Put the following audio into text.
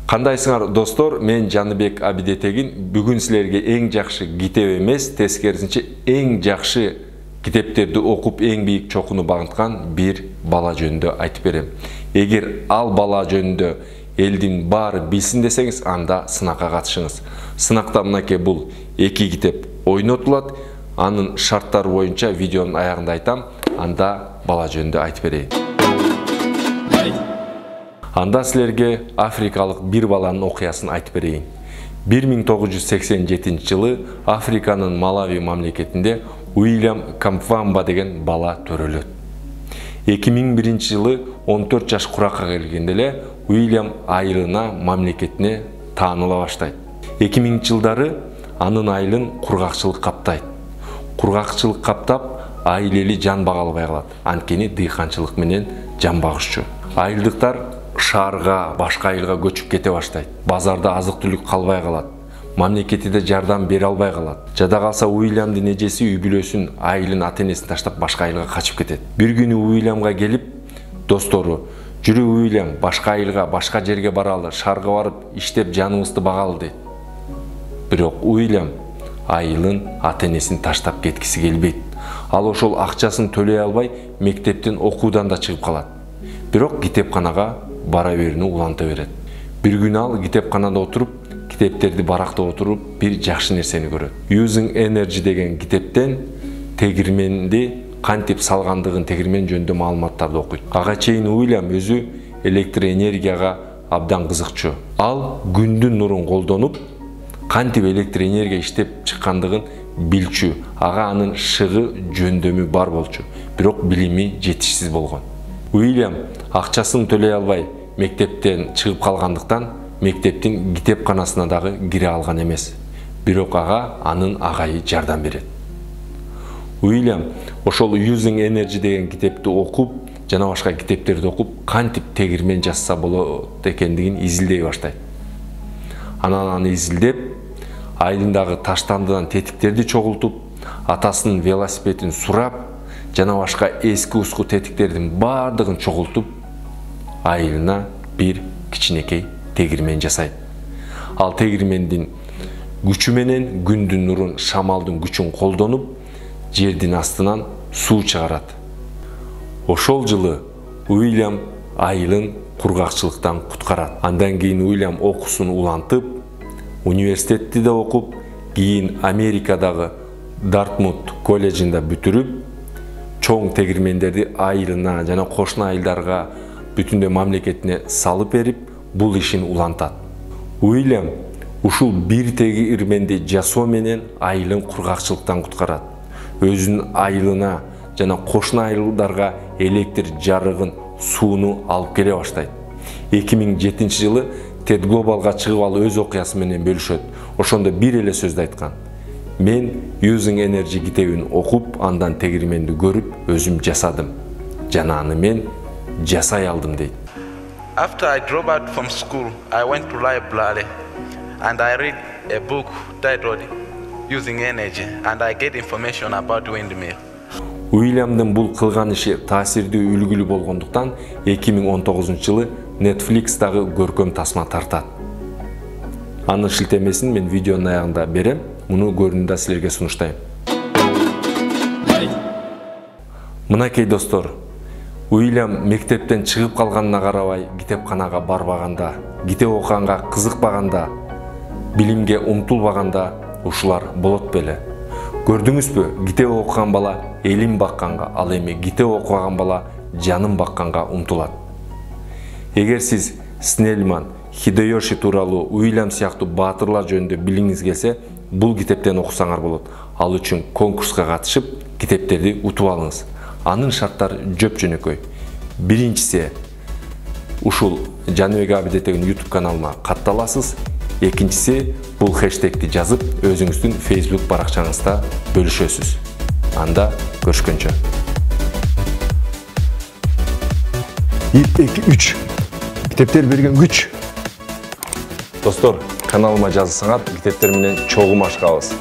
Кандайсыңар достор, мен Жаныбек Абидетегин. Бүгүн силерге эң жакшы китеп эмес, тескерисинче эң жакшы китептерди окуп эң бийик чокуну багынткан бир бала жөнүндө айтып берем. Эгер ал бала жөнүндө элдин баары билсин десеңиз, анда сынакка катышыңыз. Сынакта мынакей бул 2 китеп ойнотулат. Анын шарттары боюнча видеонун аягында айтам, анда бала жөнүндө айтып берейин. Анда силерге африкалык бир баланын окуясын айтып берейин. 1987 жылы Африканын Малави мамлекетинде Уильям Камфамба деген бала төрөлөт. 2001 жылы 14 жаш куракка келгенде эле Уильям айылына мамлекетине тааныла баштайт. 2000 жылдары анын айылын кургакчылык каптайт. Кургакчылык каптап, айлели жан бага албай калат. Анткени дыйканчылык менен жан багышчу. Айылдыктар шаарга, башка айылга көчүп кете баштайт. Базарда азык-түлүк калбай калат. Мамлекетиде жардам бере албай калат. Жада калса Уильямдын эжеси үй бүлөсүн, айылын, ата-энесин таштап башка айылга качып кетет. Бир күнү Уильямга келип, достору, "Жүрү Уильям, башка айылга, башка жерге баралы, шаарга барып иштеп жаныбызды багалы" дейт. Бирок Уильям айылын, ата-энесин таштап кеткиси келбейт. Ал ошол акчасын төлөй албай, мектептен окуудан да чыгып калат. Бирок китепканага бара берүүнү уланта берет. Бир күнү ал китепканада отуруп, китептерди барактап отуруп, бир жакшы нерсени көрөт. Using Energy деген китептен тегирменди кантип салгандыгын, тегирмен жөнүндө маалыматтарды окуйт. Ага чейин Уильям өзү электр энергияга абдан кызыкчу. Ал күндүн нурун колдонуп, кантип электр энергия иштеп чыккандыгын билчү. Ага анын шыгы жөндөмү бар болчу, бирок билими жетишсиз болгон. Уильям акчасын төлөй албай мектептен чыгып калгандыктан мектептин китепканасына дагы кире алган эмес. Бирок ага анын агайы жардам берет. Уильям ошол Using Energy деген китепти окуп, жана башка китептерди окуп, кантип тегирмен жасса болот экендигин изилдей баштайт. Анан аны изилдеп, айылындагы таштандыдан тетиктерди чогултуп, атасынын велосипедин сурап, жана башка эски-уску тетиктердин бардыгын чогултуп, айылына бир кичинекей тегирмен жасайт. Ал тегирмендин күчү менен күндүн нурун, шамалдын күчүн колдонуп, жердин астынан суу чыгарат. Ошол жылы Уильям айылын кургакчылыктан куткарат. Андан кийин Уильям окуусун улантып, университетти да окуп, кийин Америкадагы Дартмут колледжинде бүтүрүп, чоң тегирмендерди айылына жана кошуна айылдарга бүтүндөй мамлекетине салып берип, бул ишин улантат. Уильям ушул бир тегирменди жасоо менен айылын кургакчылыктан куткарат. Өзүнүн айылына жана кошуна айылдарга электр жарыгын, сууну алып келе баштайт. 2007 жылы TED Globalга чыгып ал өз окуясы менен бөлүшөт. Ошондо бир эле сөздү айткан: "Мен Using Energy китебин окуп, андан тегирменди көрүп, өзүм жасадым. Жана аны мен жасай алдым" дейт. After I dropped out from school, I went to library and I read a book titled Using Energy and I get information about windmill. Уильямдын бул кылган иши таасирдүү, үлгүлүү болгондуктан 2019 жылы Netflix'тагы көркөм тасма тартат. Анын шилтемесин мен видеонун аягында берем. Муну көрүүнү силерге сунуштайм. Мынакей достор, Уильям мектептен чыгып калганына карабай, китепканага барбаганда, китеп окуганга кызыкпаганда, билимге умтулбаганда ушулар болот беле. Көрдүңүзбү, китеп окуган бала элин бакканга, ал эми китеп окубаган бала жанын бакканга умтулат. Эгер сиз Снельман, Хидеёши тууралуу, Уильям сыяктуу баатырлар жөнүндө билиңиз келсе, бул китептен окусаңар болот. Ал үчүн конкурска катышып, китептерди утуп алыңыз. Анын шарттары жөп-жөнөкөй. Биринчиси, ушул Жаныбек Абидетегин YouTube каналыма катталасыз. Экинчиси, бул хэштегти жазып, өзүңүздүн Facebook баракчаңызда бөлүшөсүз. Анда көрүшкөнчө. 1, 2, 3. Китептер берген күч. Достор, каналыма жазылсаңар, китептер менен чогуу машыгабыз.